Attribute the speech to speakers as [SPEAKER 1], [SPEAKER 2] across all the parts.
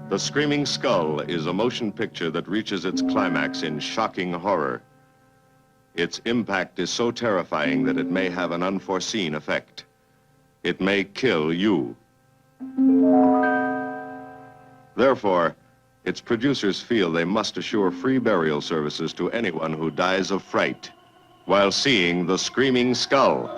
[SPEAKER 1] The Screaming Skull is a motion picture that reaches its climax in shocking horror. Its impact is so terrifying that it may have an unforeseen effect. It may kill you. Therefore, its producers feel they must assure free burial services to anyone who dies of fright while seeing The Screaming Skull.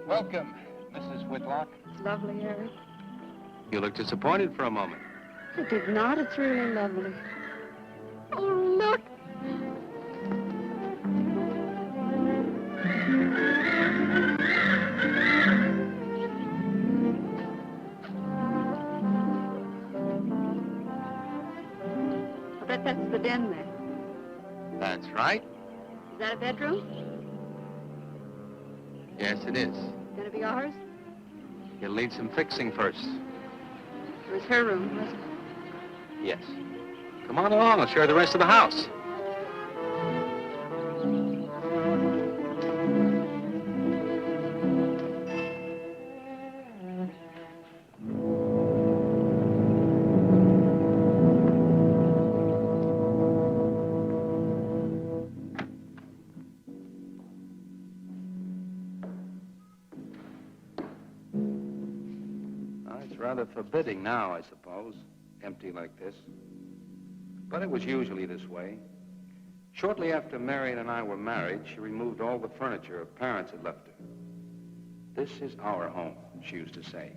[SPEAKER 2] Welcome, Mrs. Whitlock.
[SPEAKER 3] It's lovely, Harry.
[SPEAKER 2] You look disappointed for a moment.
[SPEAKER 3] I did not. It's really lovely. Oh, look. I bet that's the den there.
[SPEAKER 2] That's right.
[SPEAKER 3] Is that a bedroom?
[SPEAKER 2] Yes, it is.
[SPEAKER 3] Gonna be ours?
[SPEAKER 2] You'll need some fixing first.
[SPEAKER 3] It was her room, wasn't it?
[SPEAKER 2] Yes. Come on along, I'll show you the rest of the house. Rather forbidding now, I suppose, empty like this. But it was usually this way. Shortly after Marion and I were married, she removed all the furniture her parents had left her. This is our home, she used to say,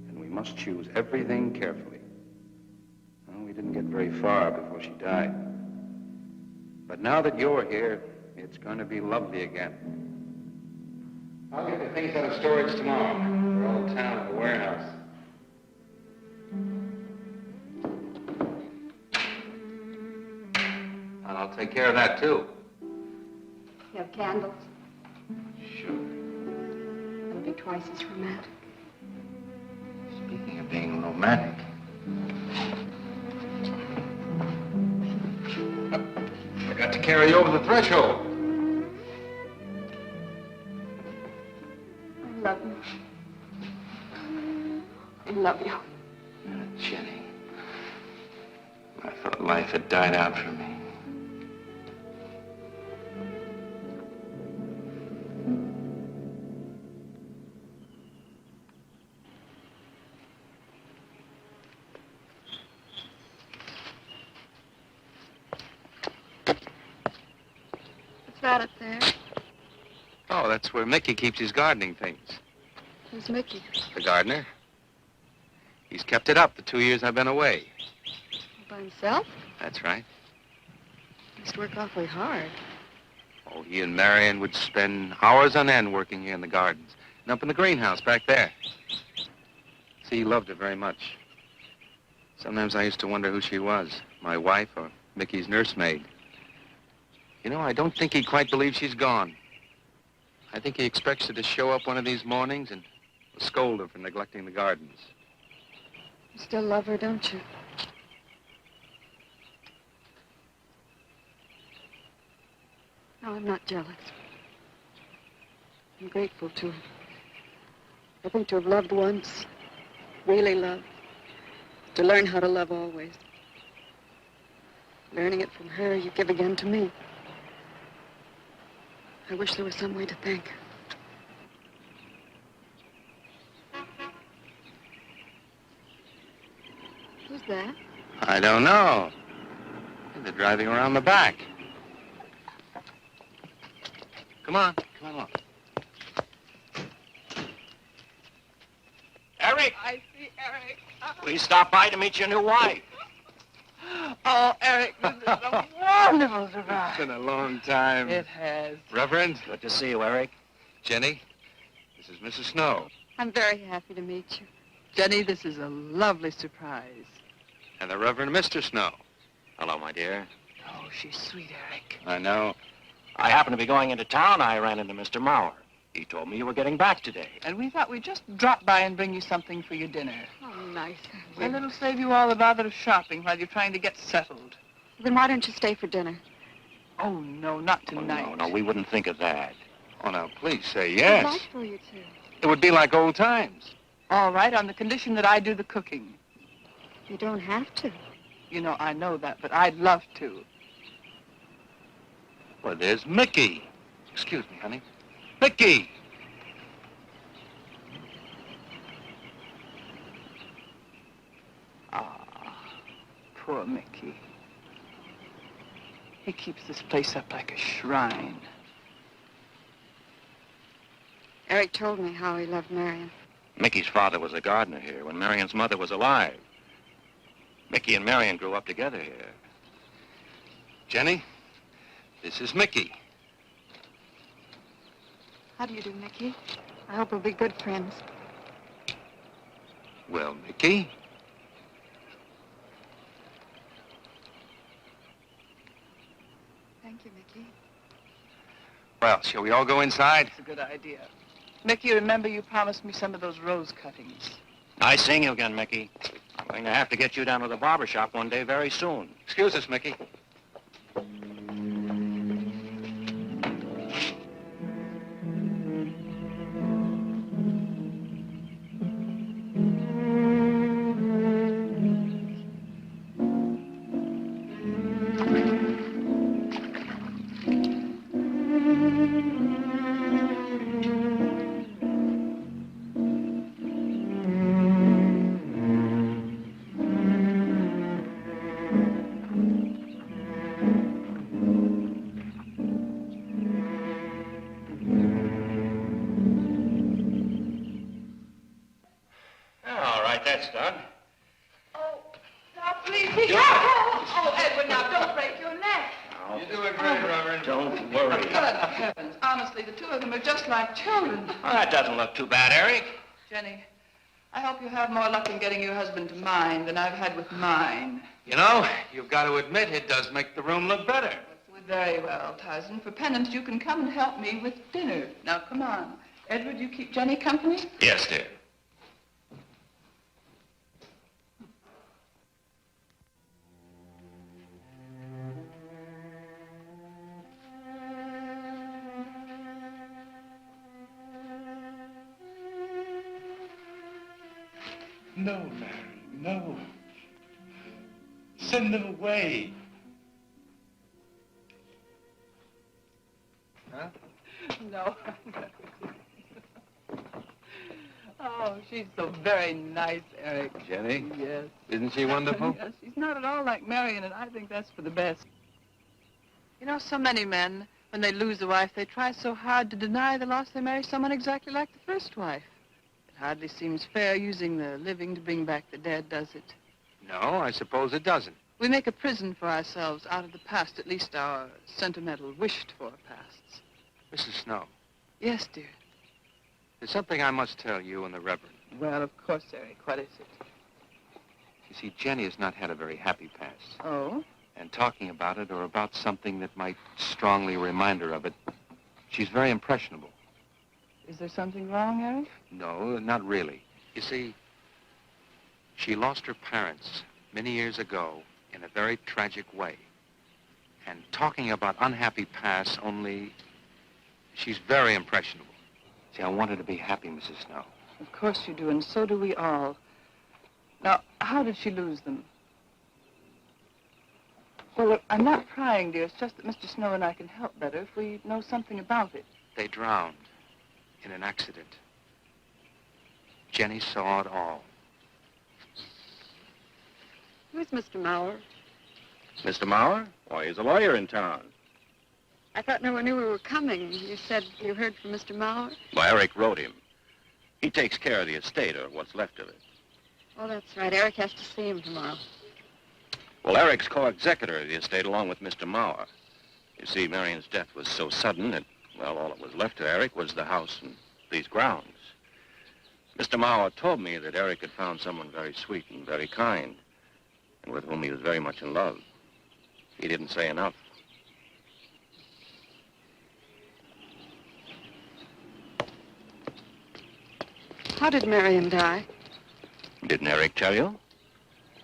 [SPEAKER 2] and we must choose everything carefully. Well, we didn't get very far before she died. But now that you're here, it's going to be lovely again. I'll get the things out of storage tomorrow. They're all down at the warehouse. And I'll take care of that, too.
[SPEAKER 3] You have candles?
[SPEAKER 2] Sure.
[SPEAKER 3] It'll be twice as romantic.
[SPEAKER 2] Speaking of being romantic. I got to carry you over the threshold.
[SPEAKER 3] I love you. I love you.
[SPEAKER 2] Jenny, I thought life had died out for me.
[SPEAKER 3] that up there?
[SPEAKER 2] Oh, that's where Mickey keeps his gardening things.
[SPEAKER 3] Who's Mickey?
[SPEAKER 2] The gardener. He's kept it up the 2 years I've been away.
[SPEAKER 3] By himself?
[SPEAKER 2] That's right.
[SPEAKER 3] He must work awfully hard.
[SPEAKER 2] Oh, he and Marion would spend hours on end working here in the gardens. And up in the greenhouse back there. See, he loved her very much. Sometimes I used to wonder who she was, my wife or Mickey's nursemaid. You know, I don't think he quite believes she's gone. I think he expects her to show up one of these mornings and scold her for neglecting the gardens.
[SPEAKER 3] You still love her, don't you? No, I'm not jealous. I'm grateful to her. I think to have loved once, really loved, to learn how to love always. Learning it from her, you give again to me. I wish there was some way to thank her. Who's that?
[SPEAKER 2] I don't know. They're driving around the back. Come on along.
[SPEAKER 4] Eric,
[SPEAKER 5] I see Eric.
[SPEAKER 4] please stop by to meet your new wife.
[SPEAKER 5] Oh, Eric, this is a wonderful surprise.
[SPEAKER 2] It's been a long time.
[SPEAKER 5] It has.
[SPEAKER 2] Reverend,
[SPEAKER 4] Good to see you, Eric.
[SPEAKER 2] Jenny, this is Mrs. Snow.
[SPEAKER 3] I'm very happy to meet you.
[SPEAKER 5] Jenny, this is a lovely surprise.
[SPEAKER 2] And the Reverend Mr. Snow.
[SPEAKER 4] Hello, my dear.
[SPEAKER 5] Oh, she's sweet, Eric.
[SPEAKER 2] I know.
[SPEAKER 4] I happen to be going into town. I ran into Mr. Maurer. He told me you were getting back today.
[SPEAKER 5] And we thought we'd just drop by and bring you something for your dinner.
[SPEAKER 3] Oh, nice.
[SPEAKER 5] And it'll save you all the bother of shopping while you're trying to get settled.
[SPEAKER 3] Then why don't you stay for dinner?
[SPEAKER 5] Oh, no, not
[SPEAKER 4] Oh,
[SPEAKER 5] tonight.
[SPEAKER 4] no, we wouldn't think of that.
[SPEAKER 2] Oh, now, please say
[SPEAKER 3] I'd
[SPEAKER 2] yes.
[SPEAKER 3] like for you to.
[SPEAKER 2] It would be like old times.
[SPEAKER 5] All right, on the condition that I do the cooking.
[SPEAKER 3] You don't have to.
[SPEAKER 5] You know, I know that, but I'd love to.
[SPEAKER 2] Well, there's Mickey. Excuse me, honey. Mickey!
[SPEAKER 5] Poor Mickey. He keeps this place up like a shrine.
[SPEAKER 3] Eric told me how he loved Marion.
[SPEAKER 4] Mickey's father was a gardener here when Marion's mother was alive. Mickey and Marion grew up together here.
[SPEAKER 2] Jenny, this is Mickey.
[SPEAKER 3] How do you do, Mickey? I hope we'll be good friends.
[SPEAKER 2] Well, Mickey,
[SPEAKER 3] Thank you, Mickey.
[SPEAKER 2] well, shall we all go inside?
[SPEAKER 5] It's a good idea. Mickey, remember you promised me some of those rose cuttings.
[SPEAKER 4] Nice seeing you again, Mickey. I'm going to have to get you down to the barber shop one day very soon.
[SPEAKER 2] Excuse us, Mickey.
[SPEAKER 4] All right, that's done.
[SPEAKER 5] Oh, now please be Oh, Edward, now don't break your neck.
[SPEAKER 2] You do a great, Reverend.
[SPEAKER 4] Don't worry.
[SPEAKER 5] Good heavens. Honestly, the two of them are just like children.
[SPEAKER 4] Well, that doesn't look too bad, Eric.
[SPEAKER 5] Jenny, I hope you have more luck in getting your husband to mine than I've had with mine.
[SPEAKER 2] You know, you've got to admit it does make the room look better.
[SPEAKER 5] Very well, Tarzan. For penance, you can come and help me with dinner. Now, come on. Edward, you keep Jenny company?
[SPEAKER 4] Yes, dear.
[SPEAKER 6] No, Mary, no. Send them away.
[SPEAKER 2] Huh?
[SPEAKER 5] No. Oh, she's so very nice, Eric.
[SPEAKER 2] Jenny,
[SPEAKER 5] Yes.
[SPEAKER 2] isn't she wonderful?
[SPEAKER 5] Yes, she's not at all like Marion, and I think that's for the best. You know, so many men When they lose a wife, they try so hard to deny the loss they marry someone exactly like the first wife. It hardly seems fair using the living to bring back the dead, does it?
[SPEAKER 2] No, I suppose it doesn't.
[SPEAKER 5] We make a prison for ourselves out of the past, at least our sentimental, wished-for pasts.
[SPEAKER 2] Mrs. Snow,
[SPEAKER 5] Yes, dear.
[SPEAKER 2] there's something I must tell you and the Reverend.
[SPEAKER 5] Well, of course, Eric. What is it?
[SPEAKER 2] You see, Jenny has not had a very happy past.
[SPEAKER 5] Oh?
[SPEAKER 2] And talking about it or about something that might strongly remind her of it, she's very impressionable.
[SPEAKER 5] Is there something wrong, Eric?
[SPEAKER 2] No, not really. You see, she lost her parents many years ago in a very tragic way. And talking about unhappy pasts only, she's very impressionable. See, I want her to be happy, Mrs. Snow.
[SPEAKER 5] Of course you do, and so do we all. Now, how did she lose them? Well, look, I'm not prying, dear. It's just that Mr. Snow and I can help better if we know something about it.
[SPEAKER 2] They drowned in an accident. Jenny saw it all.
[SPEAKER 3] Who's Mr. Mauer?
[SPEAKER 4] Mr. Mauer? Why, he's a lawyer in town.
[SPEAKER 3] I thought no one knew we were coming. You said you heard from Mr. Mauer?
[SPEAKER 4] Well, Eric wrote him. He takes care of the estate, or what's left of it.
[SPEAKER 3] Oh, that's right. Eric has to see him tomorrow.
[SPEAKER 4] Well, Eric's co-executor of the estate along with Mr. Mauer. You see, Marion's death was so sudden that, well, all that was left to Eric was the house and these grounds. Mr. Mauer told me that Eric had found someone very sweet and very kind, and with whom he was very much in love. He didn't say enough.
[SPEAKER 3] How did Marion die?
[SPEAKER 4] Didn't Eric tell you?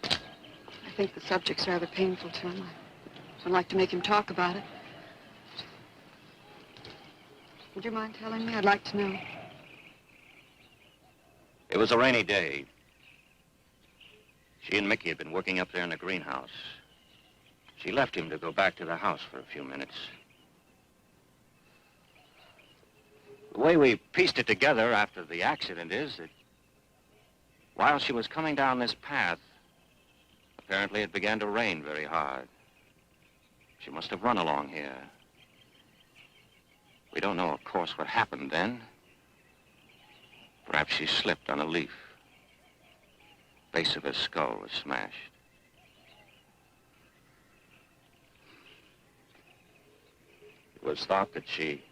[SPEAKER 3] I think the subject's rather painful to him. I don't like to make him talk about it. Would you mind telling me? I'd like to know.
[SPEAKER 4] It was a rainy day. She and Mickey had been working up there in the greenhouse. She left him to go back to the house for a few minutes. The way we pieced it together after the accident is that while she was coming down this path, apparently it began to rain very hard. She must have run along here. We don't know, of course, what happened then. Perhaps she slipped on a leaf. Base of her skull was smashed. It was thought that she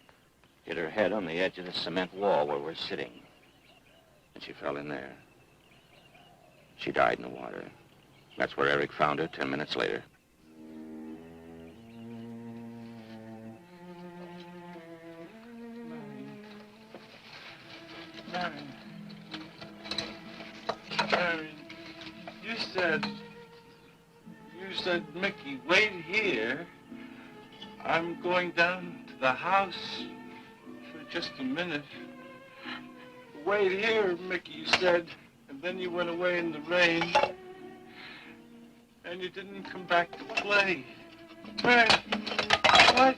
[SPEAKER 4] hit her head on the edge of the cement wall where we're sitting. And she fell in there. She died in the water. That's where Eric found her 10 minutes later.
[SPEAKER 6] Marion, you said, Mickey, wait here. I'm going down to the house for just a minute. Wait here, Mickey, you said, and then you went away in the rain, and you didn't come back to play. Marion, what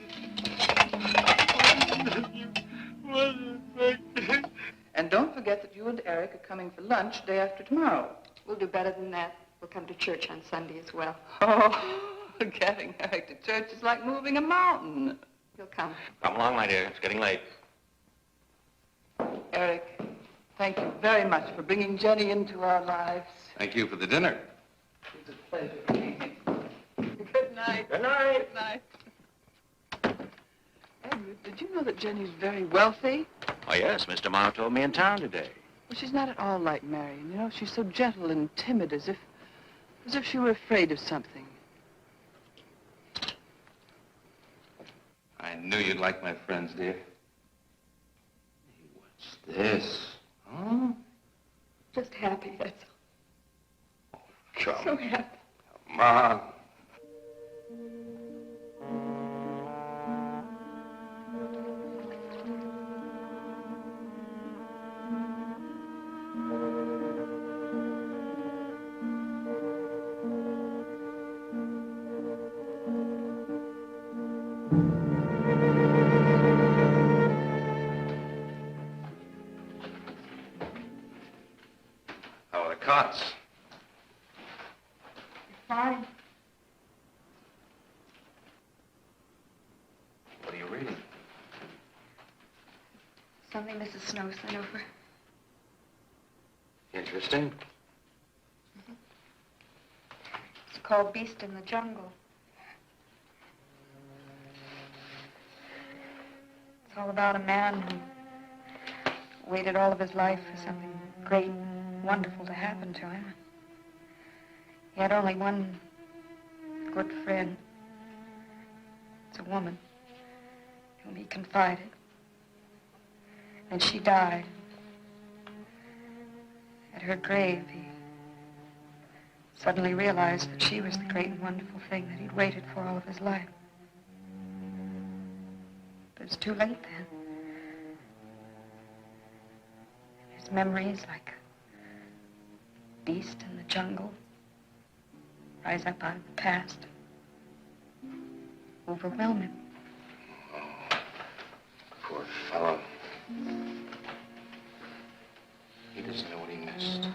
[SPEAKER 6] did you...
[SPEAKER 5] And don't forget that you and Eric are coming for lunch day after tomorrow.
[SPEAKER 3] We'll do better than that. We'll come to church on Sunday as well.
[SPEAKER 5] Oh, getting Eric to church is like moving a mountain.
[SPEAKER 3] He'll come.
[SPEAKER 4] Come along, my dear. It's getting late.
[SPEAKER 5] Eric, thank you very much for bringing Jenny into our lives.
[SPEAKER 2] Thank you for the dinner.
[SPEAKER 5] It was a pleasure. Good night.
[SPEAKER 4] Good night.
[SPEAKER 5] Good night. Edward, did you know that Jenny's very wealthy?
[SPEAKER 4] Oh, yes. Mr. Mauer told me in town today.
[SPEAKER 5] Well, she's not at all like Marion. You know, she's so gentle and timid, as if she were afraid of something.
[SPEAKER 2] I knew you'd like my friends, dear. Hey, what's this? Huh?
[SPEAKER 3] Just happy, that's all.
[SPEAKER 2] Come
[SPEAKER 3] So happy.
[SPEAKER 2] on. How are the cots?
[SPEAKER 5] Fine.
[SPEAKER 2] What are you reading?
[SPEAKER 3] Something Mrs. Snow sent over.
[SPEAKER 2] Interesting.
[SPEAKER 3] It's called Beast in the Jungle. It's all about a man who waited all of his life for something great, wonderful to happen to him. He had only one good friend. It's a woman whom he confided. And she died. At her grave, he suddenly realized that she was the great and wonderful thing that he'd waited for all of his life. But it's too late then. His memories, like a beast in the jungle, rise up out of the past, overwhelm him.
[SPEAKER 2] Poor fellow. He doesn't know what he missed.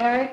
[SPEAKER 3] Eric?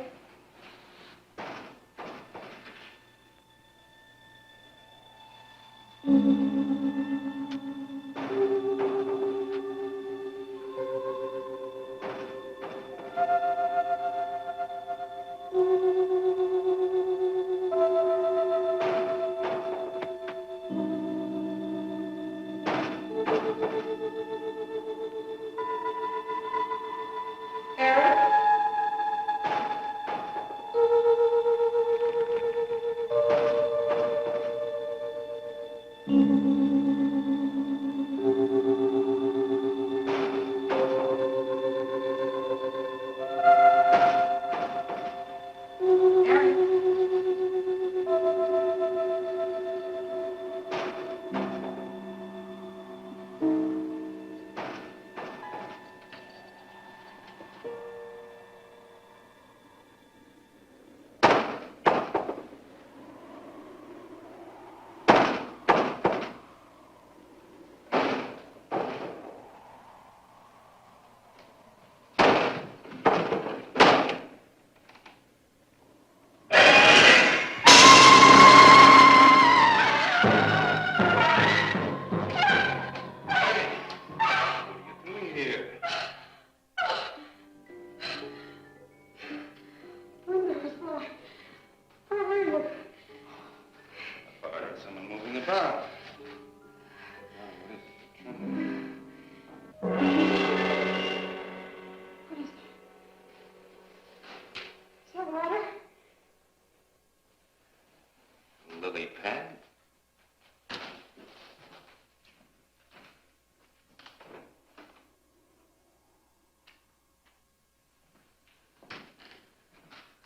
[SPEAKER 2] Lily pad?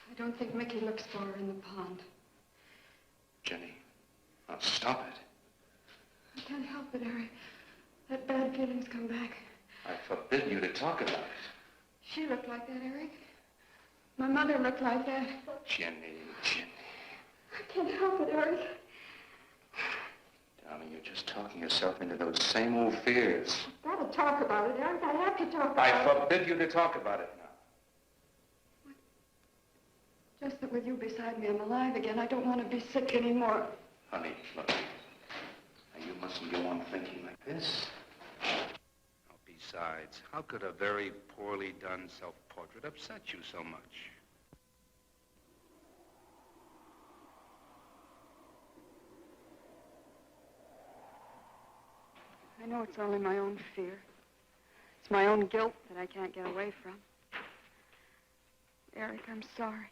[SPEAKER 3] I don't think Mickey looks for her in the pond.
[SPEAKER 2] Jenny, now stop it.
[SPEAKER 3] I can't help it, Eric. That bad feeling's come back.
[SPEAKER 2] I forbid you to talk about it.
[SPEAKER 3] She looked like that, Eric. My mother looked like that.
[SPEAKER 2] Jenny.
[SPEAKER 3] I can't help it, Eric.
[SPEAKER 2] Darling, you're just talking yourself into those same old fears.
[SPEAKER 3] I've got to talk about it, Eric. I have to talk about
[SPEAKER 2] I
[SPEAKER 3] it.
[SPEAKER 2] forbid you to talk about it now.
[SPEAKER 3] Just that with you beside me, I'm alive again. I don't want to be sick anymore.
[SPEAKER 2] Honey, look. Now, you mustn't go on thinking like this. Besides, how could a very poorly done self-portrait upset you so much?
[SPEAKER 3] I know it's only my own fear. It's my own guilt that I can't get away from. Eric, I'm sorry.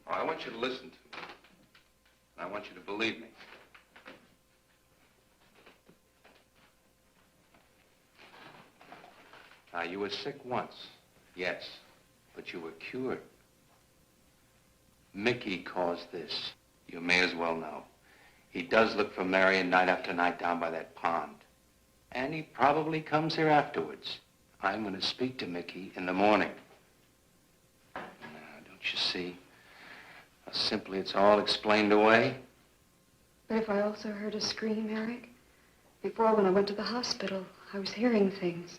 [SPEAKER 2] Oh, I want you to listen to me. And I want you to believe me. Now, you were sick once, yes. But you were cured. Mickey caused this. You may as well know. He does look for Marion night after night down by that pond. And he probably comes here afterwards. I'm going to speak to Mickey in the morning. Now, don't you see? How simply it's all explained away?
[SPEAKER 3] But if I also heard a scream, Eric? Before, when I went to the hospital, I was hearing things.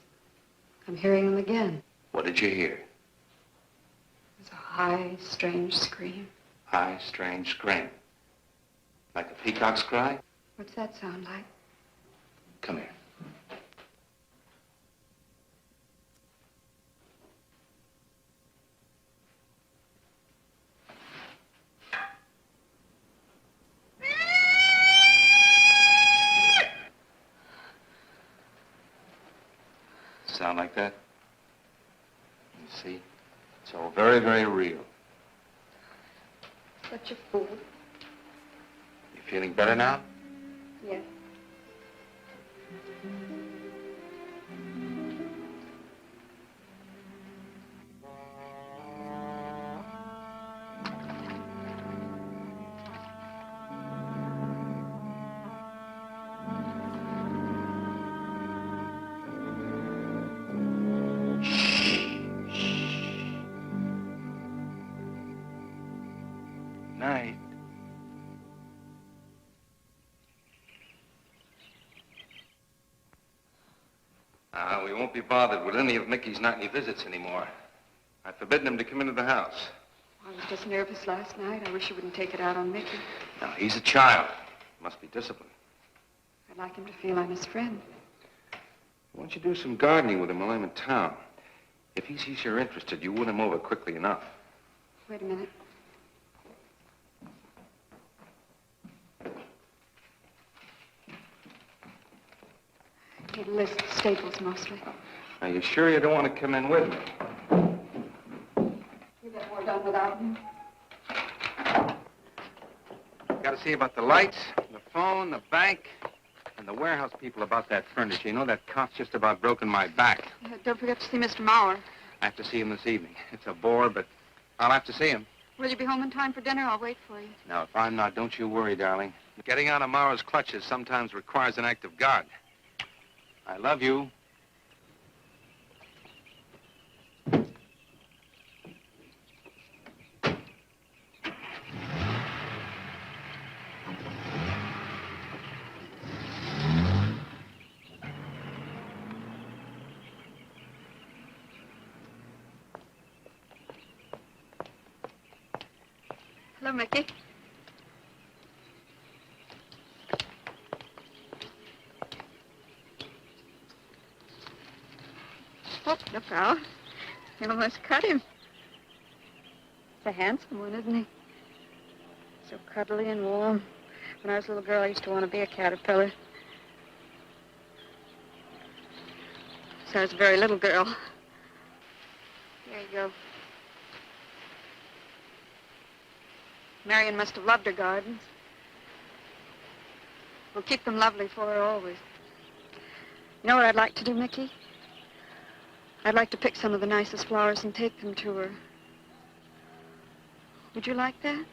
[SPEAKER 3] I'm hearing them again.
[SPEAKER 2] What did you hear?
[SPEAKER 3] It was a high, strange scream.
[SPEAKER 2] High, strange scream. Like a peacock's cry?
[SPEAKER 3] What's that sound like?
[SPEAKER 2] Come here. Sound like that? You see? It's all very, very real.
[SPEAKER 3] Such a fool.
[SPEAKER 2] You feeling better now?
[SPEAKER 3] Yes.
[SPEAKER 2] Night. We won't be bothered with any of Mickey's nightly visits anymore. I've forbidden him to come into the house.
[SPEAKER 3] I was just nervous last night. I wish you wouldn't take it out on Mickey.
[SPEAKER 2] Now, he's a child. He must be disciplined.
[SPEAKER 3] I'd like him to feel I'm his friend.
[SPEAKER 2] Why don't you do some gardening with him while I'm in town? If he sees you're interested, you win him over quickly enough.
[SPEAKER 3] Wait a minute. I need a list of staples, mostly.
[SPEAKER 2] Are you sure you don't want to come in with me?
[SPEAKER 3] You get more done without me.
[SPEAKER 2] Got to see about the lights, the phone, the bank, and the warehouse people about that furniture. You know, that cop's just about broken my back.
[SPEAKER 3] Don't forget to see Mr. Mauer.
[SPEAKER 2] I have to see him this evening. It's a bore, but I'll have to see him.
[SPEAKER 3] Will you be home in time for dinner? I'll wait for you.
[SPEAKER 2] Now, if I'm not, don't you worry, darling. Getting out of Mauer's clutches sometimes requires an act of God. I love you.
[SPEAKER 3] Hello, Mickey. Oh, look out. You almost cut him. He's a handsome one, isn't he? So cuddly and warm. When I was a little girl, I used to want to be a caterpillar. So I was a very little girl. Here you go. Marion must have loved her gardens. We'll keep them lovely for her always. You know what I'd like to do, Mickey? I'd like to pick some of the nicest flowers and take them to her. Would you like that?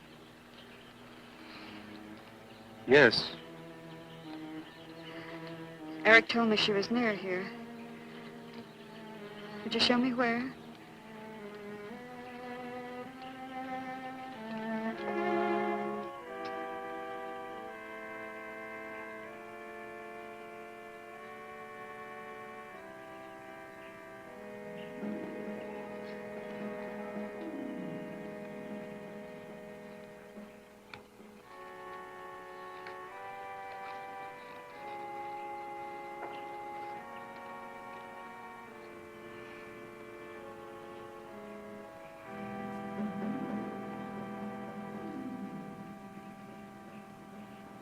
[SPEAKER 2] Yes.
[SPEAKER 3] Eric told me she was near here. Would you show me where?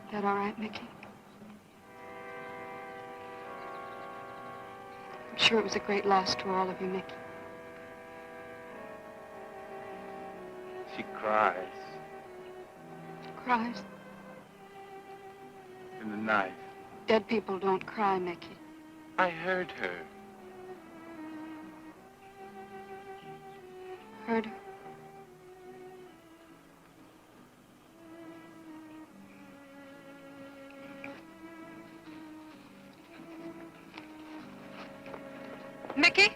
[SPEAKER 3] Is that all right, Mickey? I'm sure it was a great loss to all of you, Mickey.
[SPEAKER 2] She cries
[SPEAKER 3] Cries?
[SPEAKER 2] in the night.
[SPEAKER 3] Dead people don't cry, Mickey.
[SPEAKER 6] I heard her.
[SPEAKER 3] Heard her. Mickey?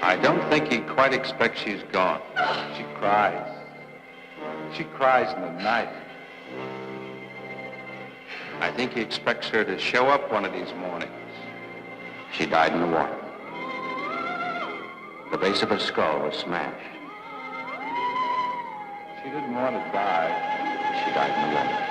[SPEAKER 2] I don't think he quite expects she's gone. She cries. She cries in the night. I think he expects her to show up one of these mornings.
[SPEAKER 4] She died in the water. The base of her skull was smashed.
[SPEAKER 2] She didn't want to die.
[SPEAKER 4] She died in the water.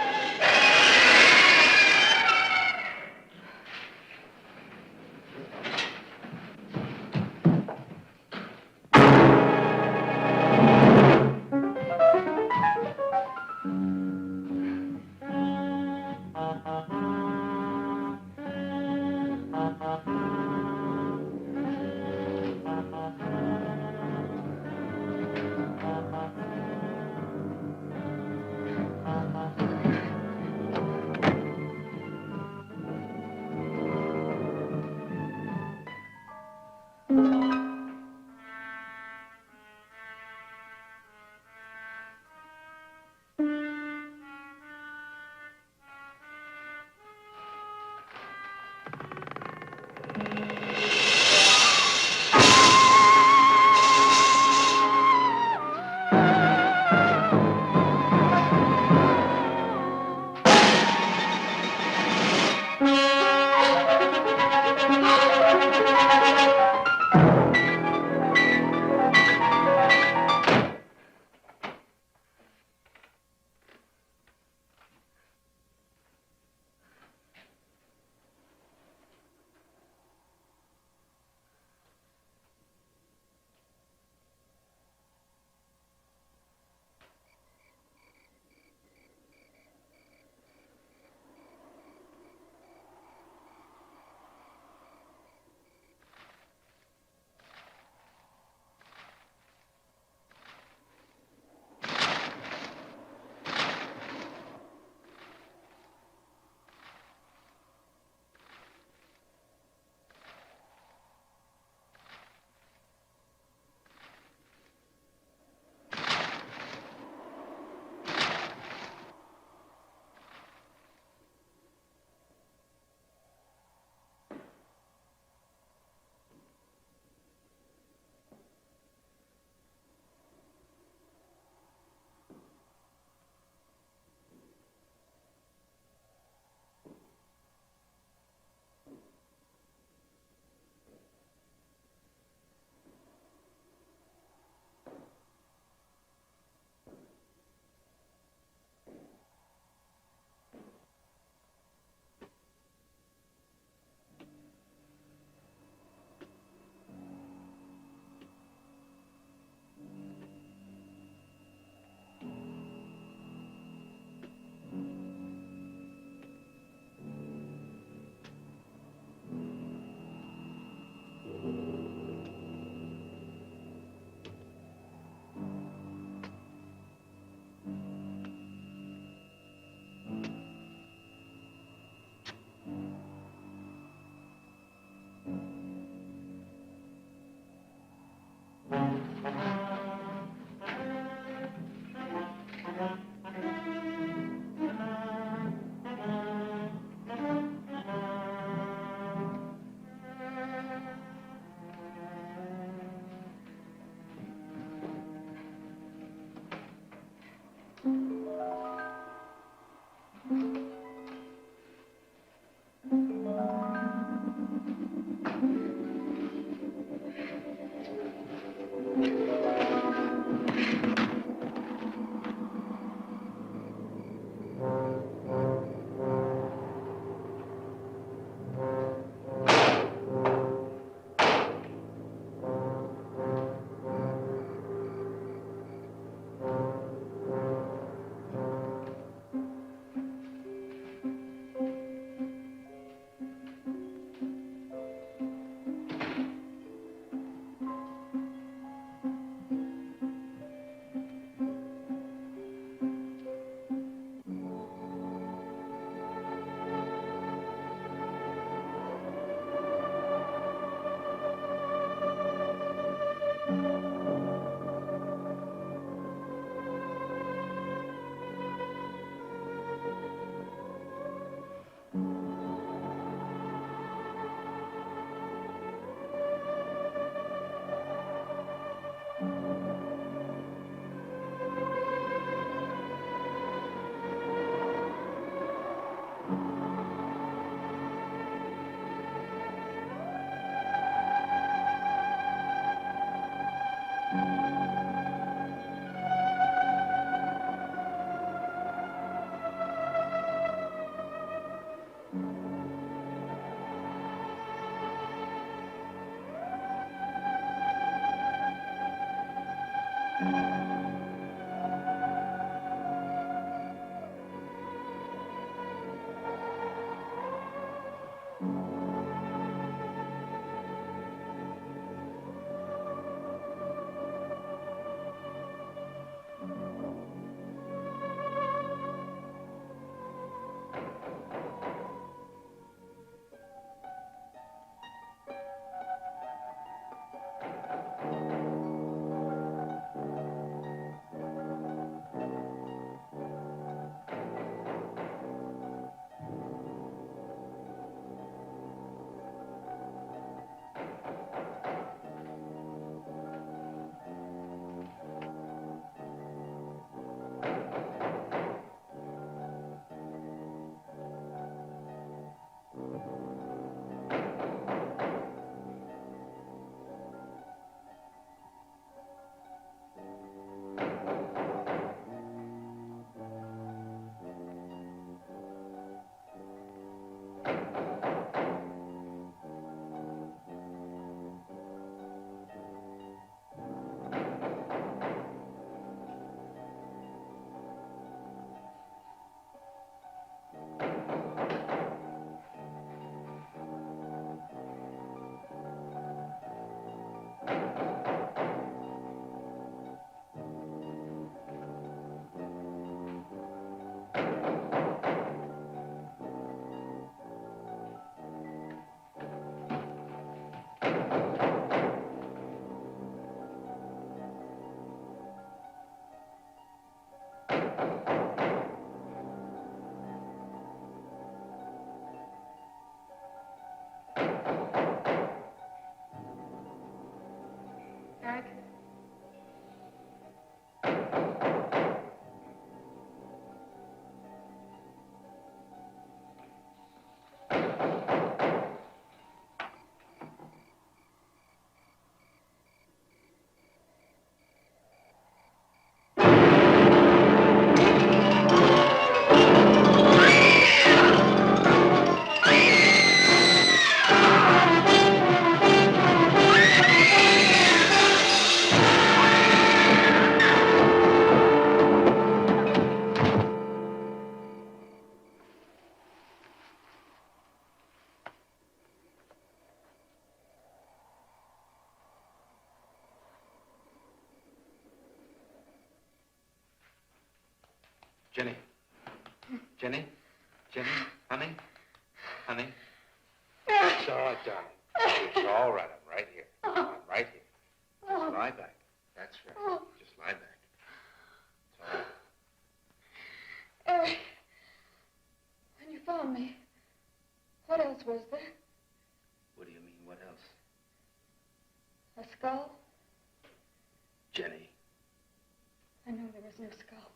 [SPEAKER 2] Jenny. Jenny? Jenny? Honey? Honey? It's all right, darling. It's all right. I'm right here. I'm right here. Just lie back. That's right. Just lie back. It's all right.
[SPEAKER 3] Eric, when you found me, what else was there?
[SPEAKER 2] What do you mean, what else?
[SPEAKER 3] A skull?
[SPEAKER 2] Jenny,
[SPEAKER 3] I knew there was no skull.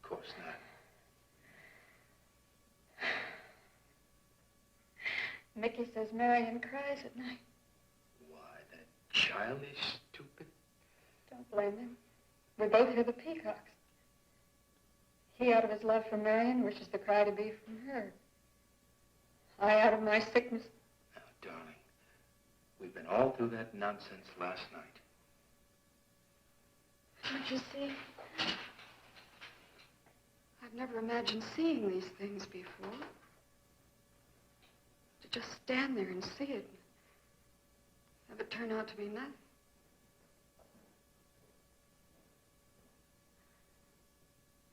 [SPEAKER 2] of course not.
[SPEAKER 3] Mickey says Marion cries at night.
[SPEAKER 2] Why, that childish, stupid...
[SPEAKER 3] Don't blame him. We both hear the peacocks. He, out of his love for Marion, wishes the cry to be from her. I, out of my sickness.
[SPEAKER 2] Now, darling, we've been all through that nonsense last night.
[SPEAKER 3] Don't you see? I've never imagined seeing these things before. To just stand there and see it. Have it turn out to be nothing.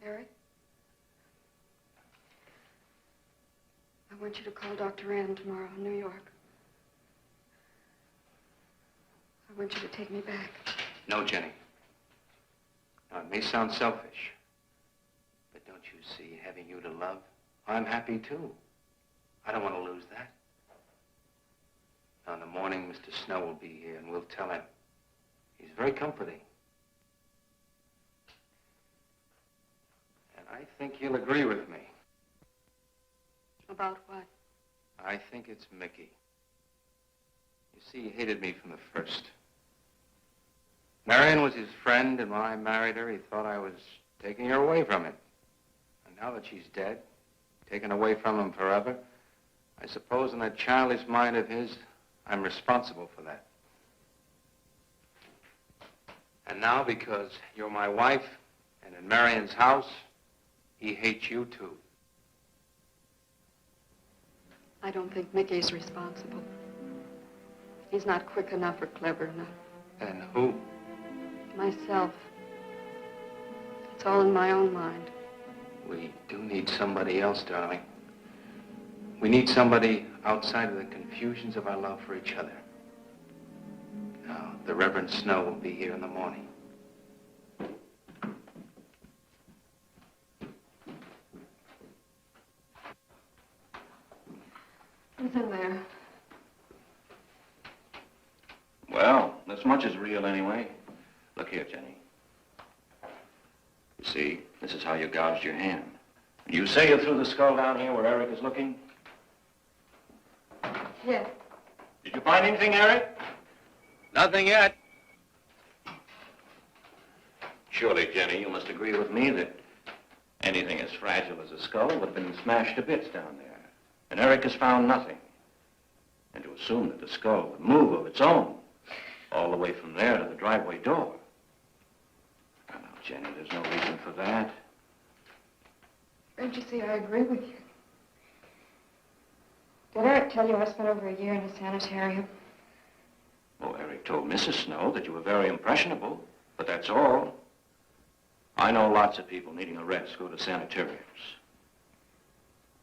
[SPEAKER 3] Eric? I want you to call Dr. Ann tomorrow in New York. I want you to take me back.
[SPEAKER 2] No, Jenny. Now, it may sound selfish, but don't you see, having you to love, I'm happy too. I don't want to lose that. Now, in the morning, Mr. Snow will be here, and we'll tell him. He's very comforting. And I think he'll agree with me.
[SPEAKER 3] About what?
[SPEAKER 2] I think it's Mickey. You see, he hated me from the first. Marion was his friend, and when I married her, he thought I was taking her away from him. And now that she's dead, taken away from him forever, I suppose in that childish mind of his, I'm responsible for that. And now, because you're my wife, and in Marion's house, he hates you too.
[SPEAKER 3] I don't think Mickey's responsible. He's not quick enough or clever enough.
[SPEAKER 2] And who?
[SPEAKER 3] Myself. It's all in my own mind.
[SPEAKER 2] We do need somebody else, darling. We need somebody outside of the confusions of our love for each other. Now, the Reverend Snow will be here in the morning.
[SPEAKER 3] Who's in there?
[SPEAKER 4] Well, this much is real anyway. Look here, Jenny. You see, this is how you gouged your hand. You say you threw the skull down here where Eric is looking?
[SPEAKER 3] Yes.
[SPEAKER 4] Did you find anything, Eric?
[SPEAKER 2] Nothing yet.
[SPEAKER 4] Surely, Jenny, you must agree with me that anything as fragile as a skull would have been smashed to bits down there. And Eric has found nothing. And to assume that the skull would move of its own, all the way from there to the driveway door. Now, Jenny, there's no reason for that.
[SPEAKER 3] Don't you see, I agree with you. Did Eric tell you I spent over a year in a sanitarium?
[SPEAKER 4] Oh, Eric told Mrs. Snow that you were very impressionable, but that's all. I know lots of people needing a rest go to sanitariums.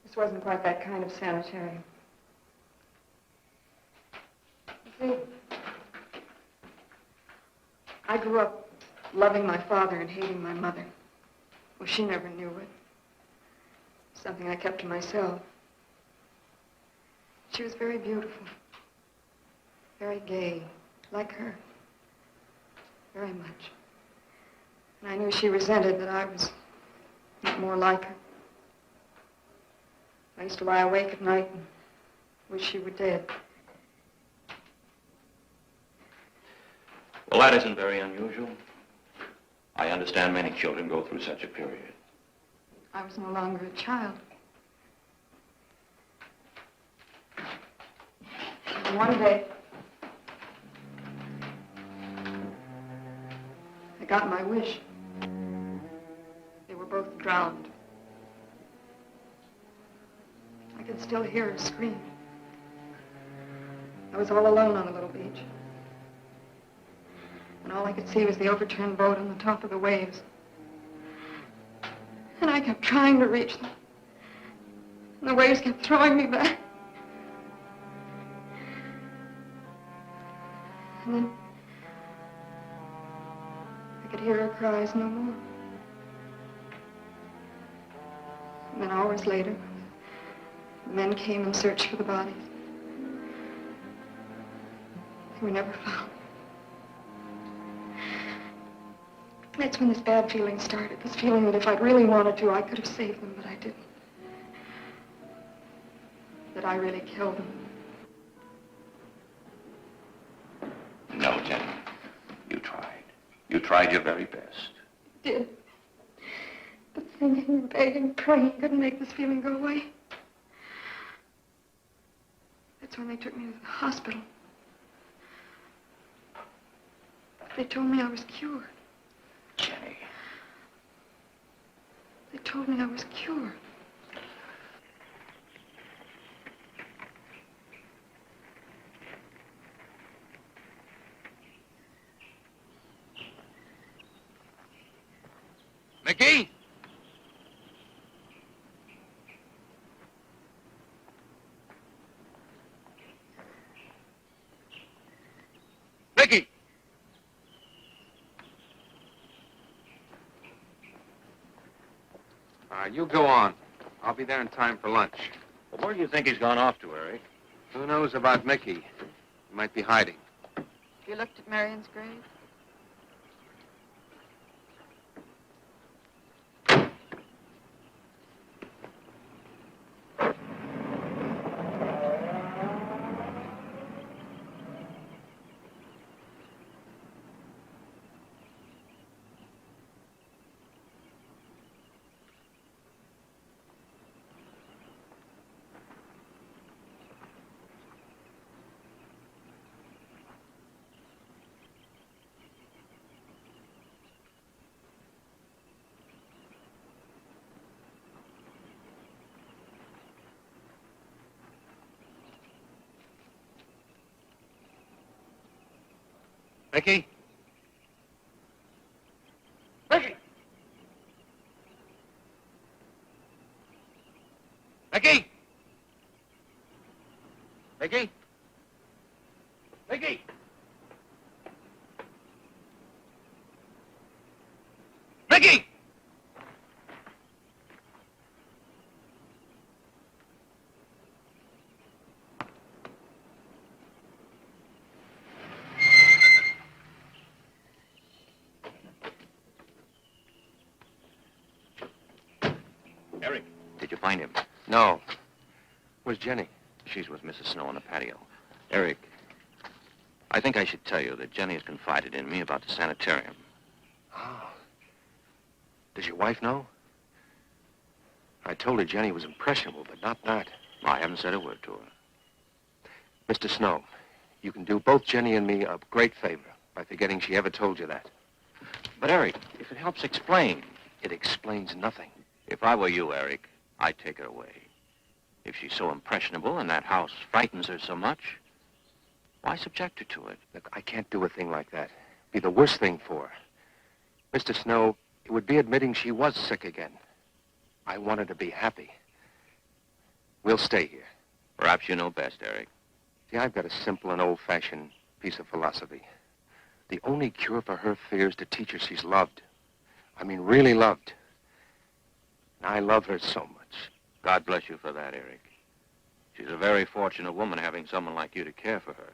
[SPEAKER 3] This wasn't quite that kind of sanitarium. You see, I grew up loving my father and hating my mother. Well, she never knew it. Something I kept to myself. She was very beautiful. Very gay, like her. Very much. And I knew she resented that I was not more like her. I used to lie awake at night and wish she were dead.
[SPEAKER 4] Well, that isn't very unusual. I understand many children go through such a period.
[SPEAKER 3] I was no longer a child. And one day, I got my wish. They were both drowned. I could still hear her scream. I was all alone on the little beach. And all I could see was the overturned boat on the top of the waves. And I kept trying to reach them. And the waves kept throwing me back. And then I could hear her cries no more. And then hours later, the men came and searched for the bodies. They were never found. That's when this bad feeling started. This feeling that if I'd really wanted to, I could have saved them, but I didn't. That I really killed them.
[SPEAKER 4] No, Jenny. You tried. You tried your very best.
[SPEAKER 3] I did. But thinking, begging, praying couldn't make this feeling go away. That's when they took me to the hospital. They told me I was cured.
[SPEAKER 4] Jenny.
[SPEAKER 3] They told me I was cured.
[SPEAKER 4] Mickey? Mickey!
[SPEAKER 2] You go on. I'll be there in time for lunch.
[SPEAKER 4] Well, where do you think he's gone off to, Eric?
[SPEAKER 2] Who knows about Mickey? He might be hiding.
[SPEAKER 5] You looked at Marion's grave?
[SPEAKER 2] Mickey?
[SPEAKER 4] Mickey! Mickey! Mickey? Mickey! Mickey! Eric, did you find him?
[SPEAKER 2] No. Where's Jenny?
[SPEAKER 4] She's with Mrs. Snow on the patio. Eric, I think I should tell you that Jenny has confided in me about the sanitarium.
[SPEAKER 2] Oh. Does your wife know? I told her Jenny was impressionable, but not that.
[SPEAKER 4] I haven't said a word to her.
[SPEAKER 2] Mr. Snow, you can do both Jenny and me a great favor by forgetting she ever told you that.
[SPEAKER 4] But, Eric, if it helps explain.
[SPEAKER 2] It explains nothing.
[SPEAKER 4] If I were you, Eric, I'd take her away. If she's so impressionable and that house frightens her so much, why subject her to it?
[SPEAKER 2] Look, I can't do a thing like that. It'd be the worst thing for her. Mr. Snow, it would be admitting she was sick again. I want her to be happy. We'll stay here.
[SPEAKER 4] Perhaps you know best, Eric.
[SPEAKER 2] See, I've got a simple and old-fashioned piece of philosophy. The only cure for her fear is to teach her she's loved. I mean, really loved. And I love her so much.
[SPEAKER 4] God bless you for that, Eric. She's a very fortunate woman having someone like you to care for her.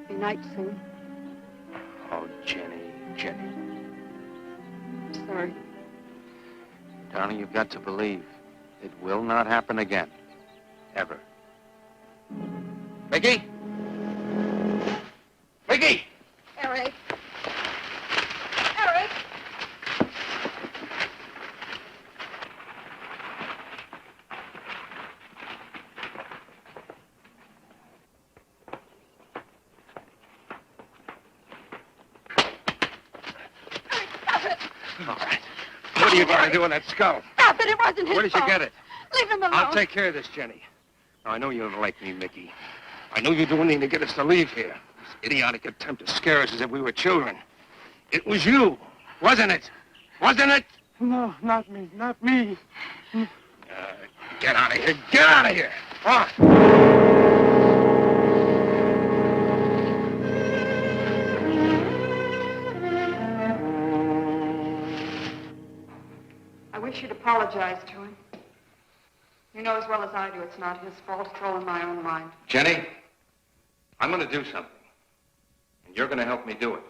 [SPEAKER 3] Be night soon.
[SPEAKER 2] Oh, Jenny, Jenny.
[SPEAKER 3] I'm sorry.
[SPEAKER 2] Darling, you've got to believe it will not happen again. Ever. Mickey? Mickey!
[SPEAKER 3] Eric. Eric!
[SPEAKER 2] All right. What are you going to do with that skull?
[SPEAKER 3] Stop it! It wasn't his
[SPEAKER 2] Where did you get it?
[SPEAKER 3] Leave him alone.
[SPEAKER 2] I'll take care of this, Jenny. Now, I know you don't like me, Mickey. I know you do anything to get us to leave here. This idiotic attempt to scare us as if we were children. It was you, wasn't it? Wasn't it?
[SPEAKER 6] No, not me, not me.
[SPEAKER 2] Get out of here. Get out of here. On.
[SPEAKER 3] I wish you'd apologize to him. You know as well as I do it's not his fault. It's all in my own mind.
[SPEAKER 2] Jenny, I'm going to do something. And you're going to help me do it.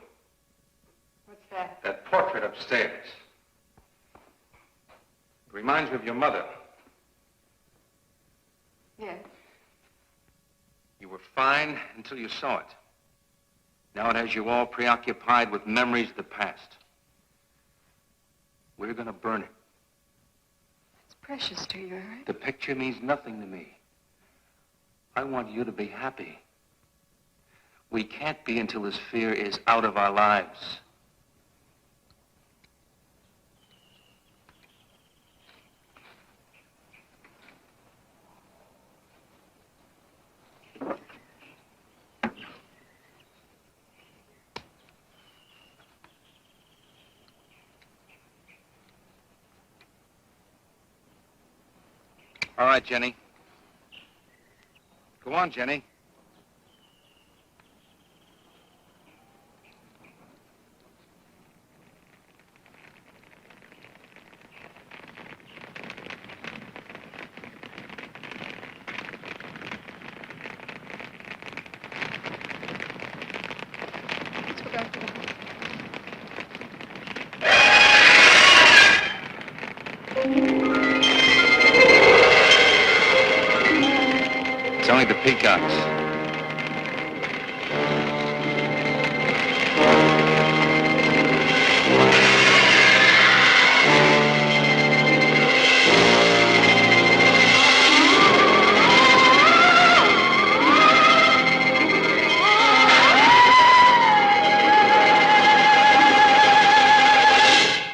[SPEAKER 3] What's that?
[SPEAKER 2] That portrait upstairs. It reminds me of your mother.
[SPEAKER 3] Yes.
[SPEAKER 2] You were fine until you saw it. Now it has you all preoccupied with memories of the past. We're going to burn it.
[SPEAKER 3] It's precious to you, right?
[SPEAKER 2] The picture means nothing to me. I want you to be happy. We can't be until this fear is out of our lives. All right, Jenny. Go on, Jenny.
[SPEAKER 3] Let's go back to the house.
[SPEAKER 2] It's only the peacocks.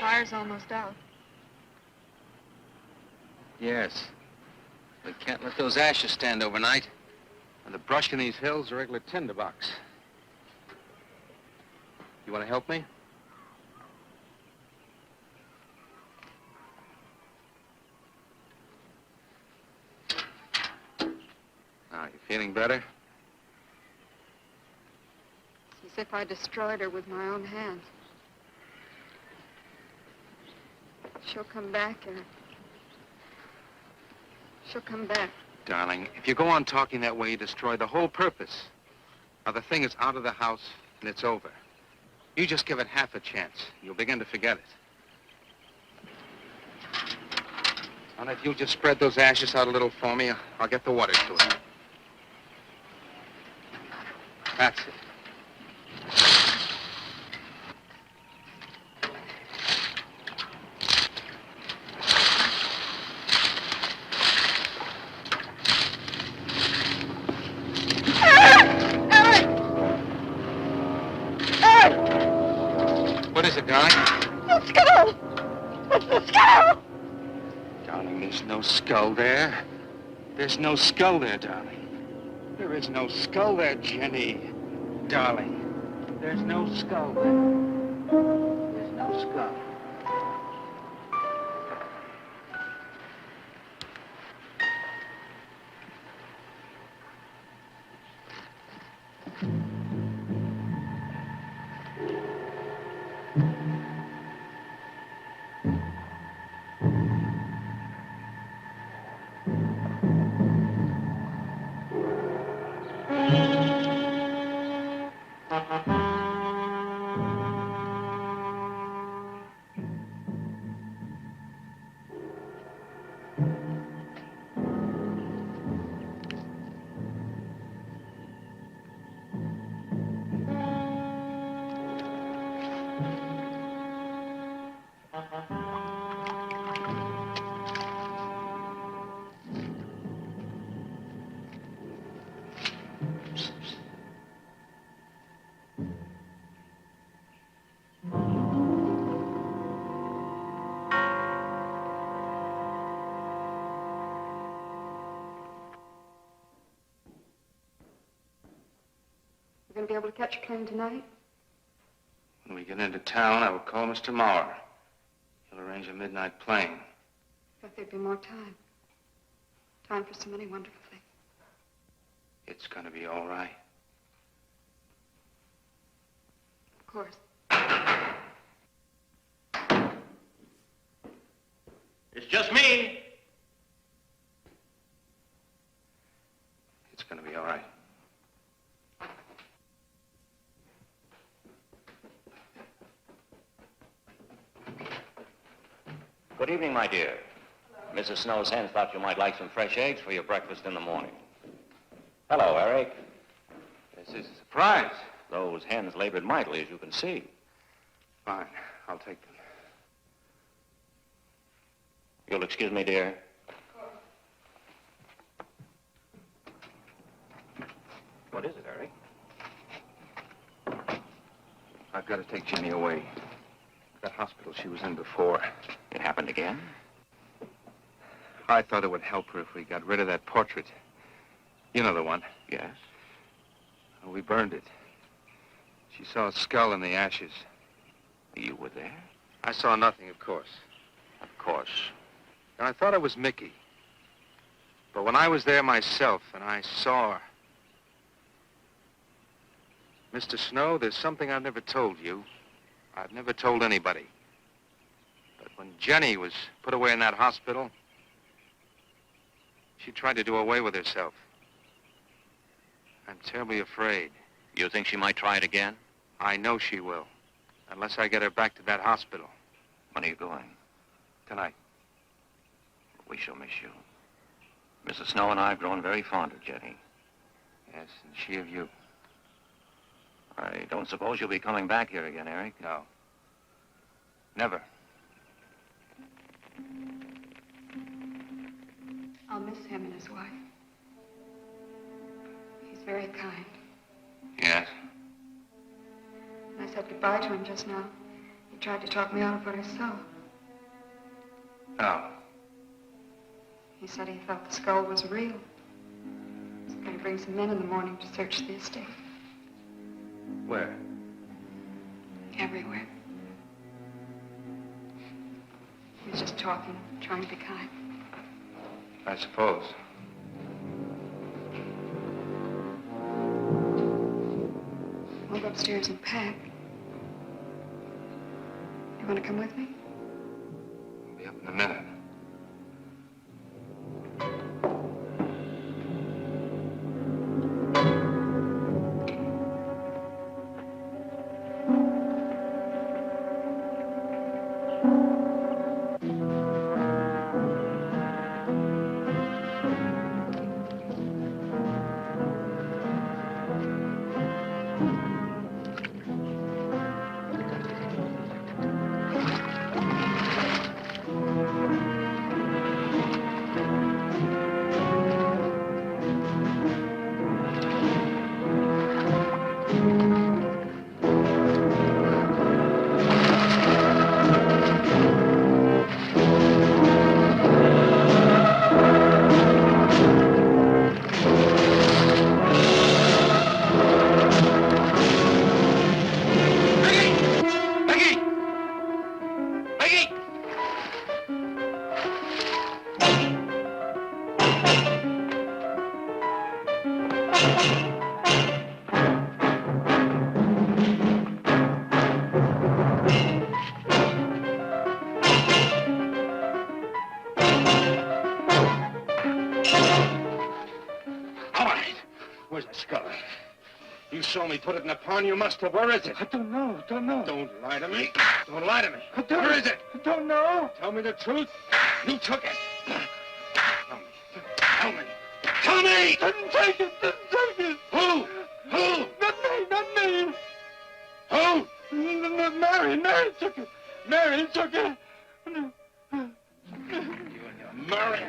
[SPEAKER 3] Fire's almost out.
[SPEAKER 2] Yes. We can't let those ashes stand overnight. And the brush in these hills is a regular tinderbox. You want to help me? Now, you feeling better?
[SPEAKER 3] It's as if I destroyed her with my own hands. She'll come back, and she'll come back.
[SPEAKER 2] Darling, if you go on talking that way, you destroy the whole purpose. Now, the thing is out of the house, and it's over. You just give it half a chance. You'll begin to forget it. And if you'll just spread those ashes out a little for me, I'll get the water to it. That's it. What is it, darling?
[SPEAKER 3] The skull! It's the skull!
[SPEAKER 2] Darling, there's no skull there. There's no skull there, darling. There is no skull there, Jenny. Darling, there's no skull there. There's no skull.
[SPEAKER 3] You're going to be able to catch a plane tonight?
[SPEAKER 2] When we get get into town, I will call Mr. Maurer. He'll arrange a midnight plane.
[SPEAKER 3] But there'd be more time. Time for so many wonderful things.
[SPEAKER 2] It's gonna be all right.
[SPEAKER 3] Of course.
[SPEAKER 4] It's just me.
[SPEAKER 2] It's gonna be all right.
[SPEAKER 4] Good evening, my dear. Mrs. Snow's hens thought you might like some fresh eggs for your breakfast in the morning. Hello, Eric.
[SPEAKER 2] This is a surprise.
[SPEAKER 4] Those hens labored mightily, as you can see.
[SPEAKER 2] Fine, I'll take them.
[SPEAKER 4] You'll excuse me, dear. What is it, Eric?
[SPEAKER 2] I've got to take Jenny away. That hospital she was in before.
[SPEAKER 4] It happened again?
[SPEAKER 2] I thought it would help her if we got rid of that portrait. You know the one.
[SPEAKER 4] Yes.
[SPEAKER 2] Well, we burned it. She saw a skull in the ashes.
[SPEAKER 4] You were there?
[SPEAKER 2] I saw nothing, of course.
[SPEAKER 4] Of course.
[SPEAKER 2] And I thought it was Mickey. But when I was there myself and I saw her... Mr. Snow, there's something I've never told you. I've never told anybody. But when Jenny was put away in that hospital, she tried to do away with herself. I'm terribly afraid.
[SPEAKER 4] You think she might try it again?
[SPEAKER 2] I know she will. Unless I get her back to that hospital.
[SPEAKER 4] When are you going?
[SPEAKER 2] Tonight.
[SPEAKER 4] We shall miss you. Mrs. Snow and I have grown very fond of Jenny.
[SPEAKER 2] Yes, and she of you.
[SPEAKER 4] I don't suppose you'll be coming back here again, Eric?
[SPEAKER 2] No. Never.
[SPEAKER 3] I'll miss him and his wife. He's very kind.
[SPEAKER 2] Yes?
[SPEAKER 3] When I said goodbye to him just now, he tried to talk me out of what I saw.
[SPEAKER 2] No.
[SPEAKER 3] He said he thought the skull was real. He's going to bring some men in the morning to search the estate.
[SPEAKER 2] Where?
[SPEAKER 3] Everywhere. He was just talking, trying to be kind.
[SPEAKER 2] I suppose.
[SPEAKER 3] I'll go upstairs and pack. You want to come with me?
[SPEAKER 2] I'll be up in a minute.
[SPEAKER 7] You saw me put it in a pond. You must have. Where is it?
[SPEAKER 6] I don't know. Don't
[SPEAKER 7] lie to me. Don't lie to me.
[SPEAKER 6] Where
[SPEAKER 7] Where is it?
[SPEAKER 6] I don't know.
[SPEAKER 7] Tell me the truth. You took it. Tell me. Tell me. Tell me!
[SPEAKER 6] Didn't take it.
[SPEAKER 7] Who? Who?
[SPEAKER 6] Not me.
[SPEAKER 7] Who?
[SPEAKER 6] Mary took it. Mary took it.
[SPEAKER 7] You and your Murray.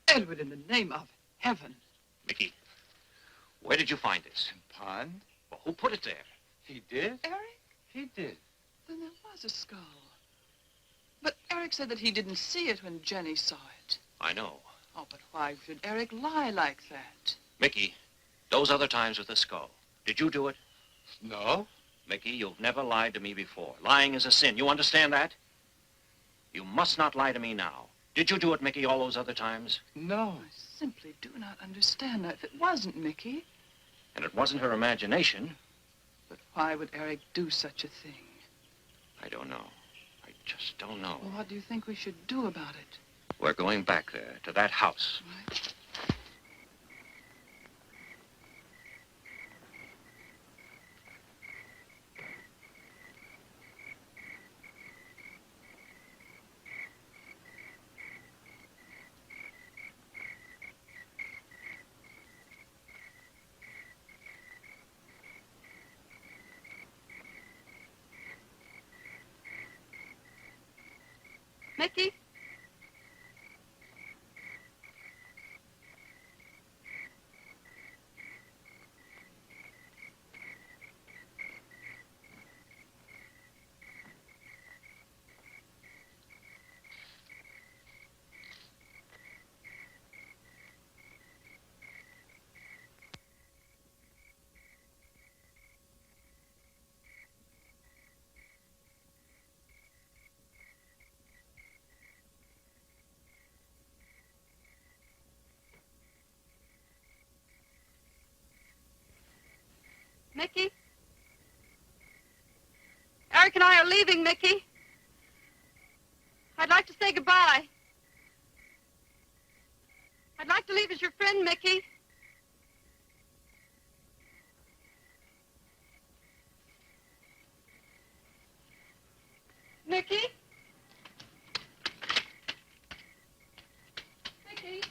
[SPEAKER 5] Edward, in the name of heaven.
[SPEAKER 4] Mickey, where did you find this?
[SPEAKER 6] Pond?
[SPEAKER 4] Well, who put it there?
[SPEAKER 6] He did?
[SPEAKER 5] Eric?
[SPEAKER 6] He did.
[SPEAKER 5] Then there was a skull. But Eric said that he didn't see it when Jenny saw it.
[SPEAKER 4] I know.
[SPEAKER 5] Oh, but why should Eric lie like that?
[SPEAKER 4] Mickey, those other times with the skull, did you do it?
[SPEAKER 6] No.
[SPEAKER 4] Mickey, you've never lied to me before. Lying is a sin. You understand that? You must not lie to me now. Did you do it, Mickey, all those other times?
[SPEAKER 6] No.
[SPEAKER 5] I simply do not understand that. If it wasn't Mickey,
[SPEAKER 4] And it wasn't her imagination.
[SPEAKER 5] but why would Eric do such a thing?
[SPEAKER 4] I don't know. I just don't know.
[SPEAKER 5] Well, what do you think we should do about it?
[SPEAKER 4] We're going back there, to that house.
[SPEAKER 5] Right?
[SPEAKER 3] Mickey? Mickey? Eric and I are leaving, Mickey. I'd like to say goodbye. I'd like to leave as your friend, Mickey. Mickey? Mickey?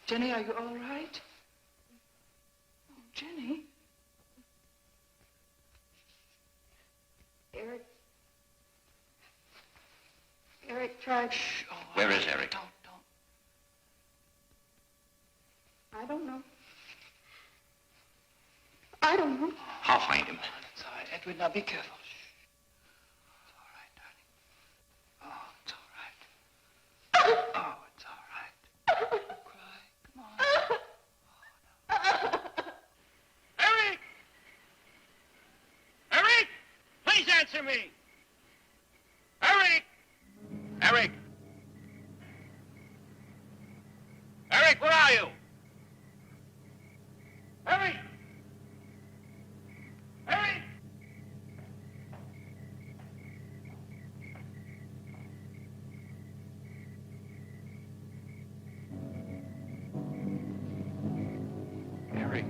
[SPEAKER 5] Jenny, are you all right? Oh, Jenny.
[SPEAKER 3] Eric tried...
[SPEAKER 5] Shh. Oh,
[SPEAKER 4] Where is Eric?
[SPEAKER 5] Don't.
[SPEAKER 3] I don't know. I don't know.
[SPEAKER 4] I'll find him.
[SPEAKER 5] It's all right. Edward, now be careful. Shh. It's all right, darling. Oh, it's all right. Oh, it's all right. Don't cry. Come on.
[SPEAKER 7] Eric! Eric! Please answer me! Eric! Eric! Eric, where are you? Eric! Eric!
[SPEAKER 4] Eric.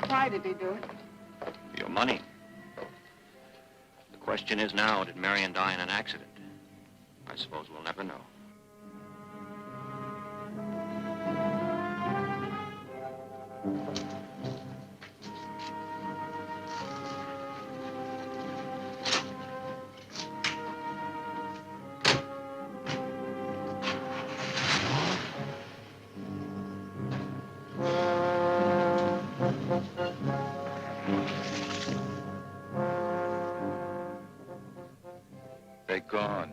[SPEAKER 3] Why did he do it?
[SPEAKER 4] Your money. The question is now, did Marion die in an accident? I suppose we'll never know.
[SPEAKER 6] They're gone.